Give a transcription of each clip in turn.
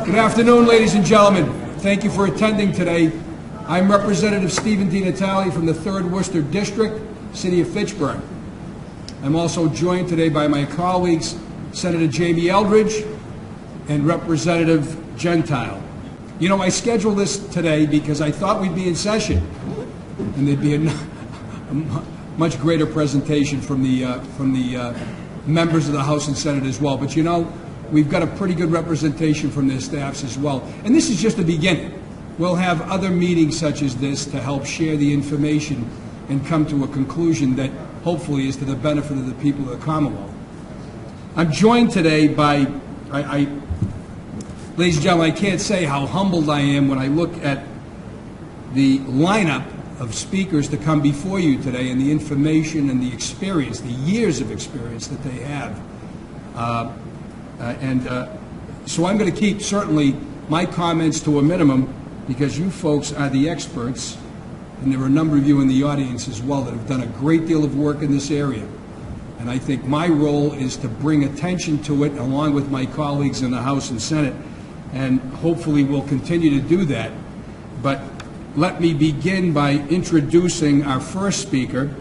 Good afternoon, ladies and gentlemen. Thank you for attending today. I'm Representative Stephen D. Natale from the 3rd Worcester District, City of Fitchburg. I'm also joined today by my colleagues, Senator Jamie Eldridge and Representative Gentile. You know, I scheduled this today because I thought we'd be in session and there'd be a much greater presentation from the members of the House and Senate as well. But you know, we've got a pretty good representation from their staffs as well. And this is just the beginning. We'll have other meetings such as this to help share the information and come to a conclusion that hopefully is to the benefit of the people of the Commonwealth. I'm joined today by, ladies and gentlemen, I can't say how humbled I am when I look at the lineup of speakers to come before you today and the information and the experience, the years of experience that they have. So I'm going to keep certainly my comments to a minimum because you folks are the experts, and there are a number of you in the audience as well that have done a great deal of work in this area. And I think my role is to bring attention to it along with my colleagues in the House and Senate, and hopefully we'll continue to do that. But let me begin by introducing our first speaker,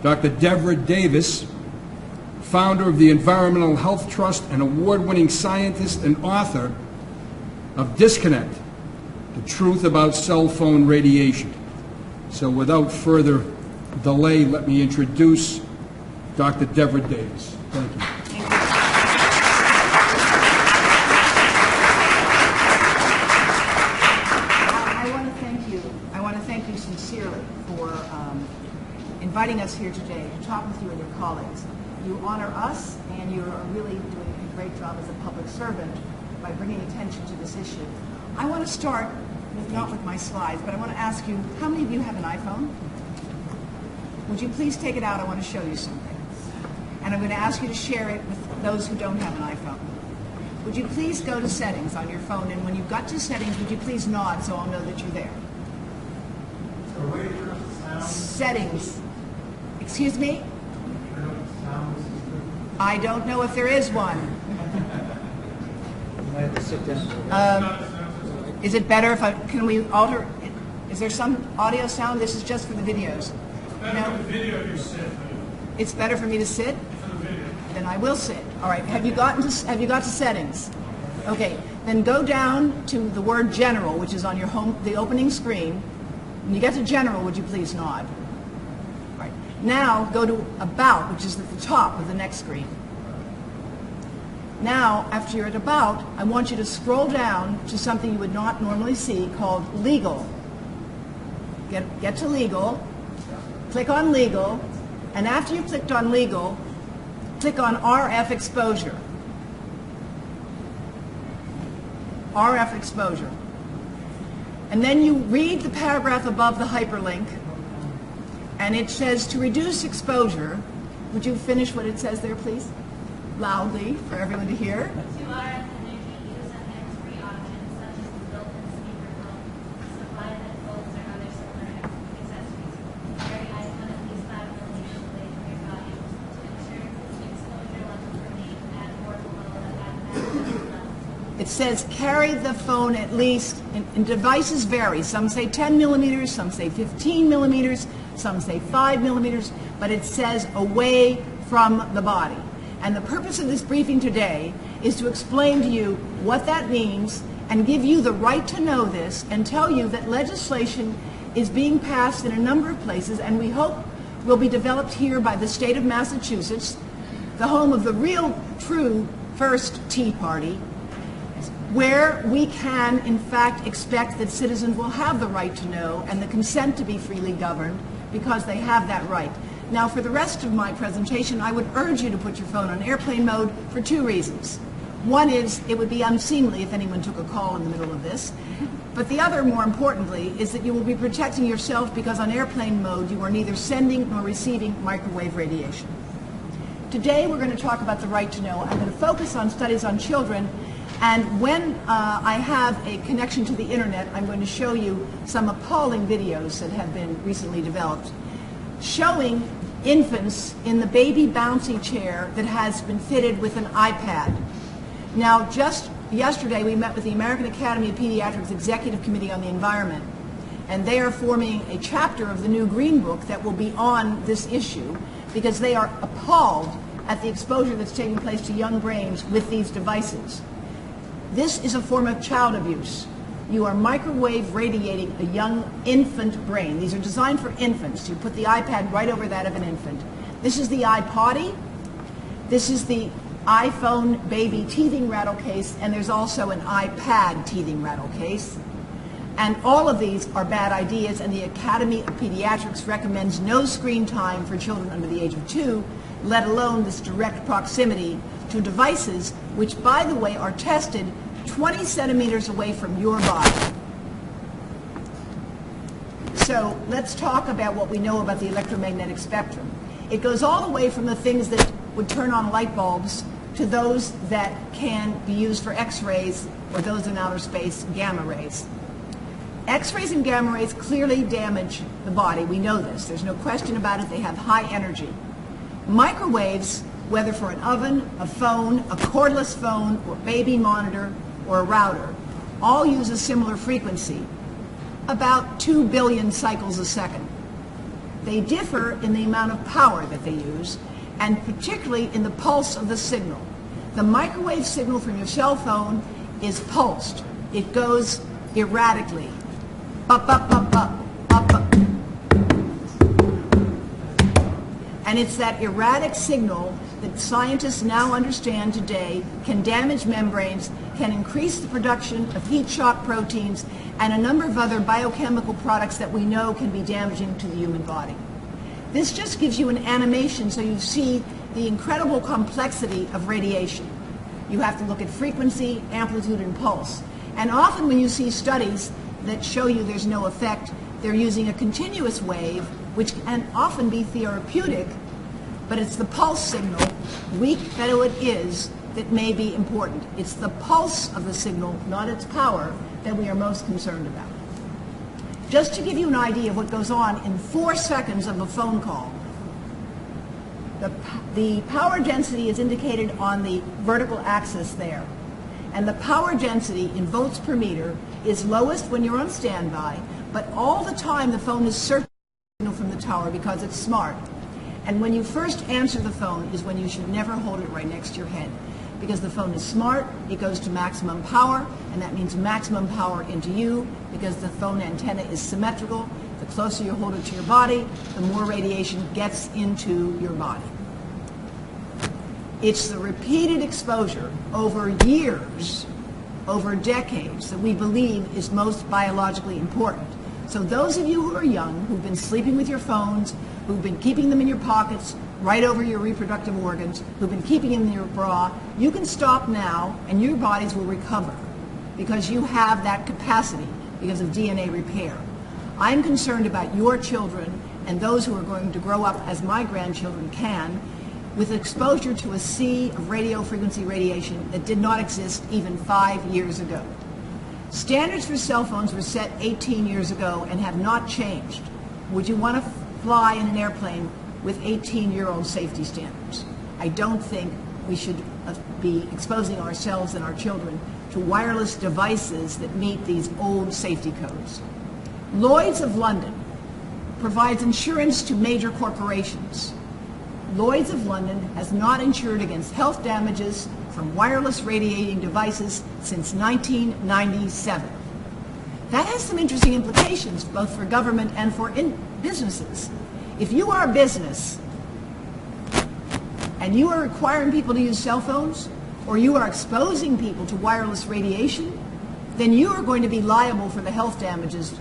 Dr. Devra Davis, founder of the Environmental Health Trust and award-winning scientist and author of Disconnect, The Truth About Cell Phone Radiation. So without further delay, let me introduce Dr. Devra Davis. Thank you. I want to thank you sincerely for inviting us here today to talk with you and your colleagues. You honor us, and you are really doing a great job as a public servant by bringing attention to this issue. I want to start, not with my slides, but I want to ask you, how many of you have an iPhone? Would you please take it out? I want to show you something. And I'm going to ask you to share it with those who don't have an iPhone. Would you please go to settings on your phone, and when you've got to settings, would you please nod so I'll know that you're there? Settings. Excuse me? I don't know if there is one. I have to sit down. Is it better if can we alter? Is there some audio sound? This is just for the videos. No? It's better for me to sit? Then I will sit. All right. Have you got to settings? Okay. Then go down to the word general, which is on your the opening screen. When you get to general, would you please nod? All right. Now go to about, which is at the top of the next screen. Now, after you're at about, I want you to scroll down to something you would not normally see called legal. Get to legal, click on legal, and after you've clicked on legal, click on RF exposure. RF exposure. And then you read the paragraph above the hyperlink, and it says to reduce exposure. Would you finish what it says there, please? Loudly for everyone to hear. To RF energy, use a hands-free option such as the built-in speakerphone, supply headphones, or other similar accessories. Carry iPhone at least 5 millimeters away from your body to ensure exposure levels remain at or below the maximal level. It says carry the phone at least, and devices vary. Some say 10 millimeters, some say 15 millimeters, some say 5 millimeters, but it says away from the body. And the purpose of this briefing today is to explain to you what that means and give you the right to know this and tell you that legislation is being passed in a number of places, and we hope will be developed here by the state of Massachusetts, the home of the real, true first Tea Party, where we can, in fact, expect that citizens will have the right to know and the consent to be freely governed because they have that right. Now, for the rest of my presentation, I would urge you to put your phone on airplane mode for 2 reasons. One is it would be unseemly if anyone took a call in the middle of this. But the other, more importantly, is that you will be protecting yourself because on airplane mode you are neither sending nor receiving microwave radiation. Today we're going to talk about the right to know. I'm going to focus on studies on children, and when I have a connection to the internet, I'm going to show you some appalling videos that have been recently developed showing infants in the baby bouncy chair that has been fitted with an iPad. Now, just yesterday we met with the American Academy of Pediatrics Executive Committee on the Environment, and they are forming a chapter of the new Green Book that will be on this issue because they are appalled at the exposure that's taking place to young brains with these devices. This is a form of child abuse. You are microwave radiating a young infant brain. These are designed for infants. You put the iPad right over that of an infant. This is the iPotty. This is the iPhone baby teething rattle case, and there's also an iPad teething rattle case. And all of these are bad ideas, and the Academy of Pediatrics recommends no screen time for children under the age of 2, let alone this direct proximity to devices, which, by the way, are tested 20 centimeters away from your body. So let's talk about what we know about the electromagnetic spectrum. It goes all the way from the things that would turn on light bulbs to those that can be used for X-rays, or those in outer space, gamma rays. X-rays and gamma rays clearly damage the body. We know this. There's no question about it. They have high energy. Microwaves, whether for an oven, a phone, a cordless phone, or baby monitor, or a router, all use a similar frequency, about 2 billion cycles a second. They differ in the amount of power that they use, and particularly in the pulse of the signal. The microwave signal from your cell phone is pulsed. It goes erratically. Up, up, up, up, up, up. And it's that erratic signal that scientists now understand today can damage membranes, can increase the production of heat shock proteins, and a number of other biochemical products that we know can be damaging to the human body. This just gives you an animation so you see the incredible complexity of radiation. You have to look at frequency, amplitude, and pulse. And often when you see studies that show you there's no effect, they're using a continuous wave, which can often be therapeutic, but it's the pulse signal, weak though it is, that may be important. It's the pulse of the signal, not its power, that we are most concerned about. Just to give you an idea of what goes on in 4 seconds of a phone call, the power density is indicated on the vertical axis there. And the power density in volts per meter is lowest when you're on standby, but all the time the phone is searching the signal from the tower because it's smart. And when you first answer the phone is when you should never hold it right next to your head. Because the phone is smart, it goes to maximum power, and that means maximum power into you, because the phone antenna is symmetrical. The closer you hold it to your body, the more radiation gets into your body. It's the repeated exposure over years, over decades, that we believe is most biologically important. So those of you who are young, who've been sleeping with your phones, who've been keeping them in your pockets, right over your reproductive organs, who've been keeping them in your bra, you can stop now and your bodies will recover because you have that capacity because of DNA repair. I'm concerned about your children and those who are going to grow up as my grandchildren can with exposure to a sea of radio frequency radiation that did not exist even 5 years ago. Standards for cell phones were set 18 years ago and have not changed. Would you want to fly in an airplane with 18-year-old safety standards? I don't think we should be exposing ourselves and our children to wireless devices that meet these old safety codes. Lloyd's of London provides insurance to major corporations. Lloyd's of London has not insured against health damages from wireless radiating devices since 1997. That has some interesting implications both for government and for businesses. If you are a business and you are requiring people to use cell phones, or you are exposing people to wireless radiation, then you are going to be liable for the health damages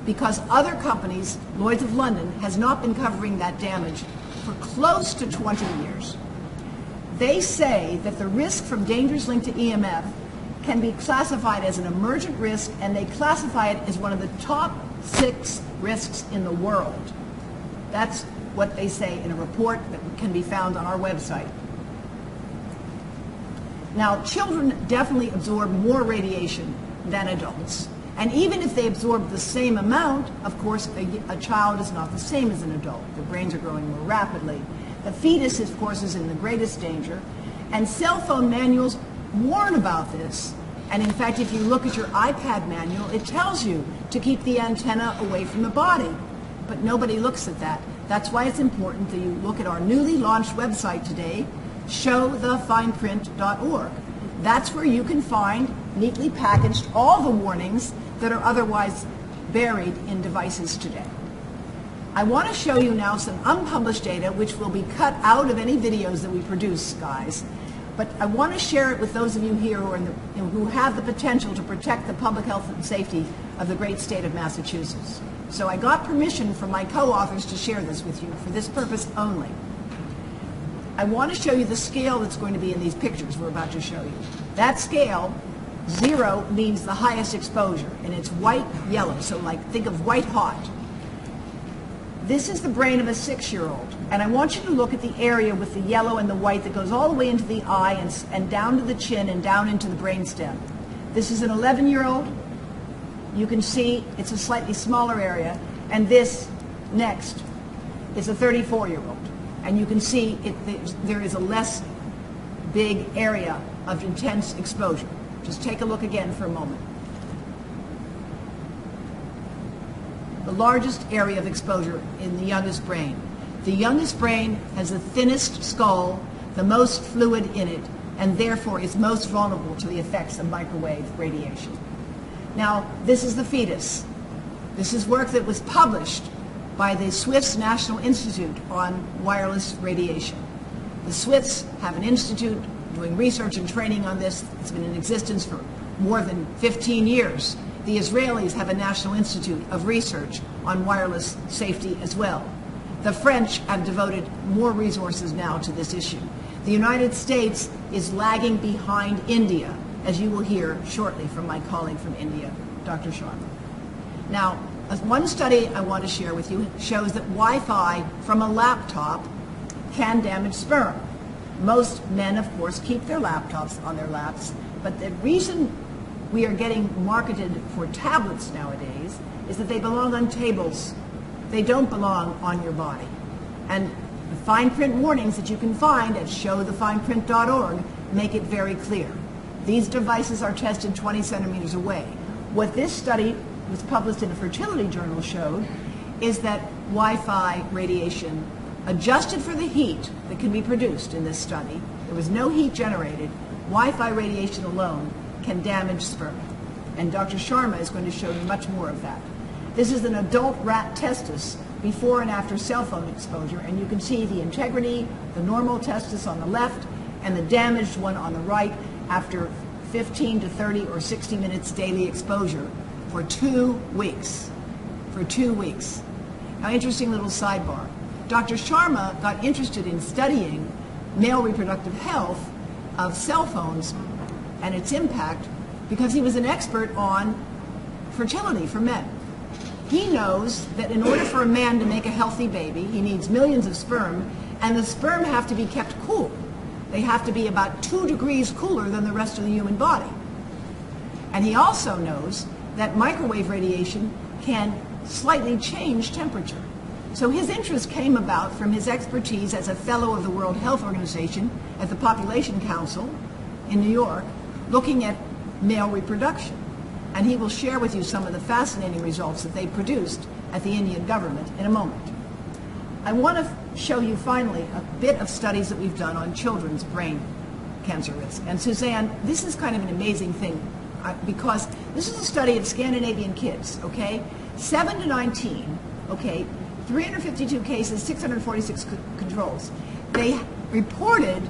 because other companies, Lloyd's of London, has not been covering that damage for close to 20 years. They say that the risk from dangers linked to EMF can be classified as an emergent risk, and they classify it as one of the top 6 risks in the world. That's what they say in a report that can be found on our website. Now, children definitely absorb more radiation than adults. And even if they absorb the same amount, of course, a child is not the same as an adult. Their brains are growing more rapidly. The fetus, of course, is in the greatest danger. And cell phone manuals warn about this. And in fact, if you look at your iPad manual, it tells you to keep the antenna away from the body. But nobody looks at that. That's why it's important that you look at our newly launched website today, showthefineprint.org. That's where you can find, neatly packaged, all the warnings that are otherwise buried in devices today. I want to show you now some unpublished data which will be cut out of any videos that we produce, guys. But I want to share it with those of you here who have the potential to protect the public health and safety of the great state of Massachusetts. So I got permission from my co-authors to share this with you for this purpose only. I want to show you the scale that's going to be in these pictures we're about to show you. That scale, 0 means the highest exposure, and it's white, yellow, so like think of white hot. This is the brain of a 6-year-old, and I want you to look at the area with the yellow and the white that goes all the way into the eye and down to the chin and down into the brainstem. This is an 11-year-old. You can see it's a slightly smaller area, and this next is a 34-year-old. And you can see there is a less big area of intense exposure. Just take a look again for a moment. The largest area of exposure in the youngest brain. The youngest brain has the thinnest skull, the most fluid in it, and therefore is most vulnerable to the effects of microwave radiation. Now, this is the fetus. This is work that was published by the Swiss National Institute on Wireless Radiation. The Swiss have an institute doing research and training on this. It's been in existence for more than 15 years. The Israelis have a National Institute of Research on wireless safety as well. The French have devoted more resources now to this issue. The United States is lagging behind India, as you will hear shortly from my colleague from India, Dr. Sharma. Now, one study I want to share with you shows that Wi-Fi from a laptop can damage sperm. Most men, of course, keep their laptops on their laps, but the reason we are getting marketed for tablets nowadays is that they belong on tables. They don't belong on your body. And the fine print warnings that you can find at showthefineprint.org make it very clear. These devices are tested 20 centimeters away. What this study was published in a fertility journal showed is that Wi-Fi radiation, adjusted for the heat that can be produced in this study, there was no heat generated, Wi-Fi radiation alone can damage sperm. And Dr. Sharma is going to show you much more of that. This is an adult rat testis before and after cell phone exposure, and you can see the integrity, the normal testis on the left, and the damaged one on the right after 15 to 30 or 60 minutes daily exposure for 2 weeks. For 2 weeks. Now, interesting little sidebar. Dr. Sharma got interested in studying male reproductive health of cell phones and its impact because he was an expert on fertility for men. He knows that in order for a man to make a healthy baby, he needs millions of sperm, and the sperm have to be kept cool. They have to be about 2 degrees cooler than the rest of the human body. And he also knows that microwave radiation can slightly change temperature. So his interest came about from his expertise as a fellow of the World Health Organization at the Population Council in New York, looking at male reproduction. And he will share with you some of the fascinating results that they produced at the Indian government in a moment. I want to show you finally a bit of studies that we've done on children's brain cancer risk. And Suzanne, this is kind of an amazing thing because this is a study of Scandinavian kids, okay? 7 to 19, okay? 352 cases, 646 controls. They reported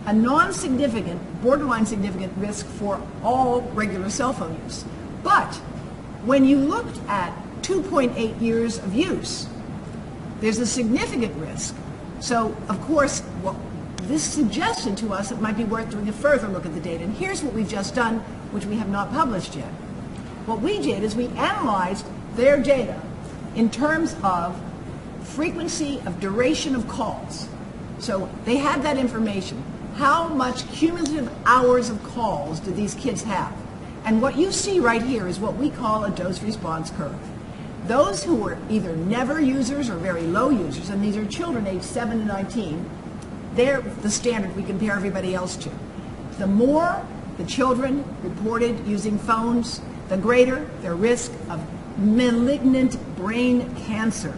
a non-significant, borderline significant risk for all regular cell phone use. But when you looked at 2.8 years of use, there's a significant risk. So, of course, this suggested to us it might be worth doing a further look at the data. And here's what we've just done, which we have not published yet. What we did is we analyzed their data in terms of frequency of duration of calls. So they had that information. How much cumulative hours of calls do these kids have? And what you see right here is what we call a dose-response curve. Those who were either never users or very low users, and these are children aged 7 to 19, they're the standard we compare everybody else to. The more the children reported using phones, the greater their risk of malignant brain cancer.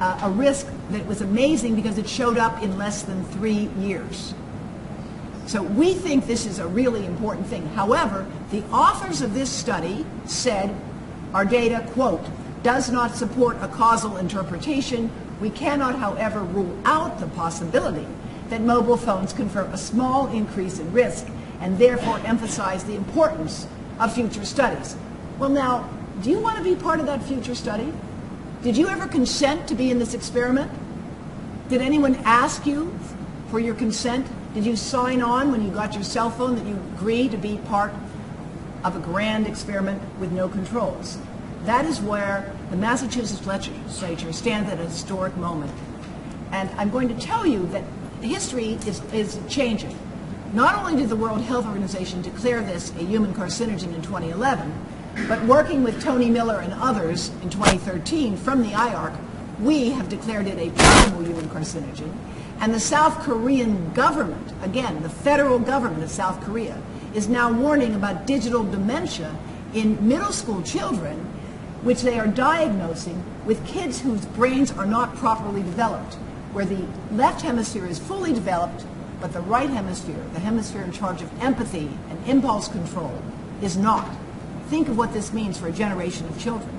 A risk that was amazing because it showed up in less than 3 years. So we think this is a really important thing. However, the authors of this study said our data, quote, does not support a causal interpretation. We cannot, however, rule out the possibility that mobile phones confer a small increase in risk and therefore emphasize the importance of future studies. Well now, do you want to be part of that future study? Did you ever consent to be in this experiment? Did anyone ask you for your consent? Did you sign on when you got your cell phone that you agree to be part of a grand experiment with no controls? That is where the Massachusetts legislature stands at a historic moment. And I'm going to tell you that history is changing. Not only did the World Health Organization declare this a human carcinogen in 2011, but working with Tony Miller and others in 2013 from the IARC, we have declared it a probable human carcinogen. And the South Korean government, again, the federal government of South Korea, is now warning about digital dementia in middle school children, which they are diagnosing with kids whose brains are not properly developed, where the left hemisphere is fully developed, but the right hemisphere, the hemisphere in charge of empathy and impulse control, is not. Think of what this means for a generation of children.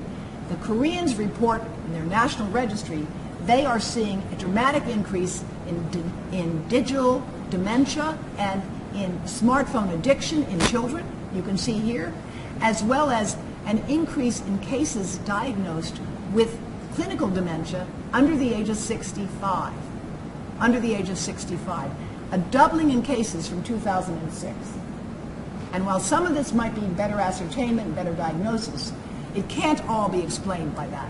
The Koreans report in their national registry they are seeing a dramatic increase in digital dementia and in smartphone addiction in children, you can see here, as well as an increase in cases diagnosed with clinical dementia under the age of 65. Under the age of 65. A doubling in cases from 2006. And while some of this might be better ascertainment and better diagnosis, it can't all be explained by that.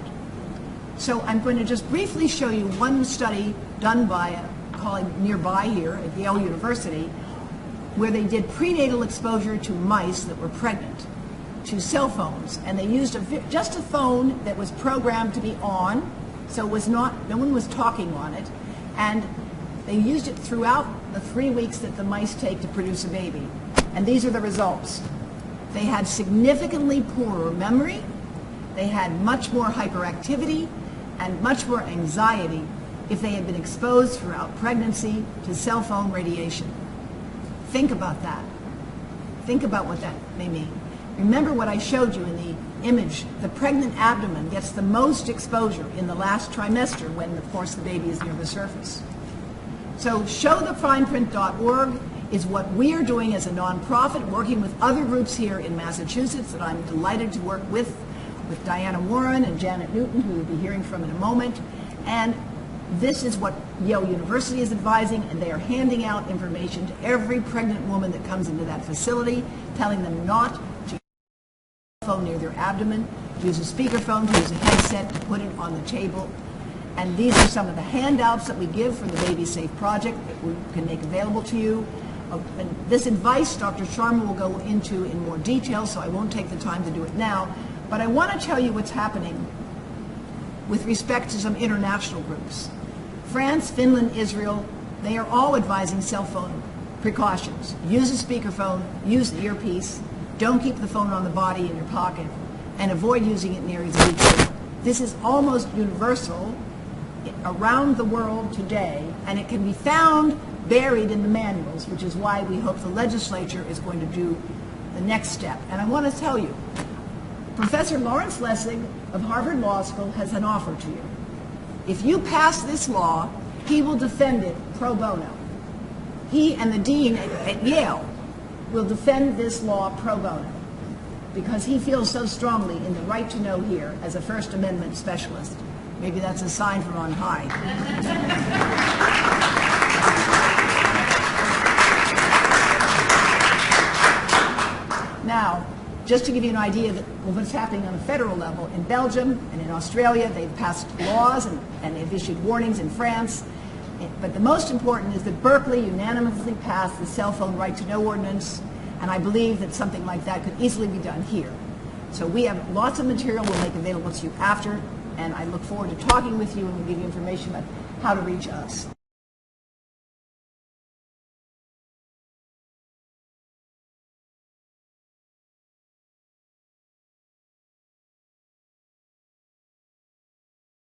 So I'm going to just briefly show you one study done by a colleague nearby here at Yale University, where they did prenatal exposure to mice that were pregnant to cell phones, and they used just a phone that was programmed to be on, so it was not, no one was talking on it, and they used it throughout the 3 weeks that the mice take to produce a baby. And these are the results. They had significantly poorer memory, they had much more hyperactivity, and much more anxiety if they had been exposed throughout pregnancy to cell phone radiation. Think about that. Think about what that may mean. Remember what I showed you in the image. The pregnant abdomen gets the most exposure in the last trimester when, of course, the baby is near the surface. So showthefineprint.org is what we are doing as a nonprofit, working with other groups here in Massachusetts that I'm delighted to work with Diana Warren and Janet Newton, who you'll be hearing from in a moment. And this is what Yale University is advising, and they are handing out information to every pregnant woman that comes into that facility, telling them not to use a phone near their abdomen, to use a speakerphone, to use a headset, to put it on the table. And these are some of the handouts that we give for the Baby Safe Project that we can make available to you. And this advice Dr. Sharma will go into in more detail, so I won't take the time to do it now. But I want to tell you what's happening with respect to some international groups. France, Finland, Israel, they are all advising cell phone precautions. Use a speakerphone, use the earpiece, don't keep the phone on the body in your pocket, and avoid using it near each other. This is almost universal around the world today, and it can be found buried in the manuals, which is why we hope the legislature is going to do the next step. And I want to tell you, Professor Lawrence Lessig of Harvard Law School has an offer to you. If you pass this law, he will defend it pro bono. He and the dean at Yale will defend this law pro bono because he feels so strongly in the right to know here as a First Amendment specialist. Maybe that's a sign from on high. Now, just to give you an idea of what's happening on a federal level, in Belgium and in Australia, they've passed laws and they've issued warnings in France. But the most important is that Berkeley unanimously passed the Cell Phone Right to Know Ordinance, and I believe that something like that could easily be done here. So we have lots of material we'll make available to you after, and I look forward to talking with you and we'll give you information about how to reach us.